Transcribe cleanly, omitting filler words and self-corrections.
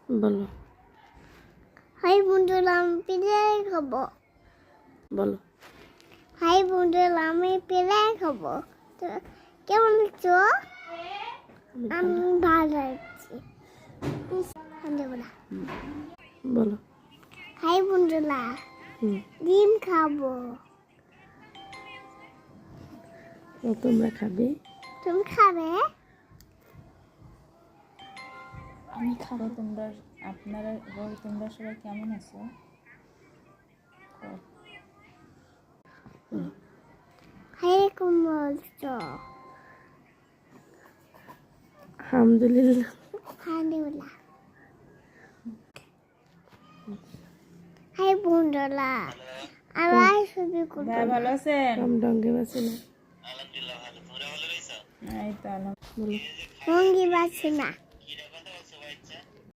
বলো। হাই বন্ধুরা, আমি পিলাই খাবো। বলো। হাই বন্ধুরা, আমি পিলাই খাবো। তো কেমন আছো? আমি ভালো আছি। বলো। হাই বন্ধুরা, হুম। ডিম খাবো। ও তোমরা খাবে? তুমি খাবে? আমি খাবো। আপনারা তোমরা সবাই কেমন আছো? হাই কেমন আছো? আলহামদুলিল্লাহ। আলহামদুলিল্লাহ। হাই বন্ধুরা, আমার ছবি করবো। ভাই ভালো আছেন? কম ডঙ্গে বাসে না। এই তো বলো। সঙ্গী পাচ্ছি না।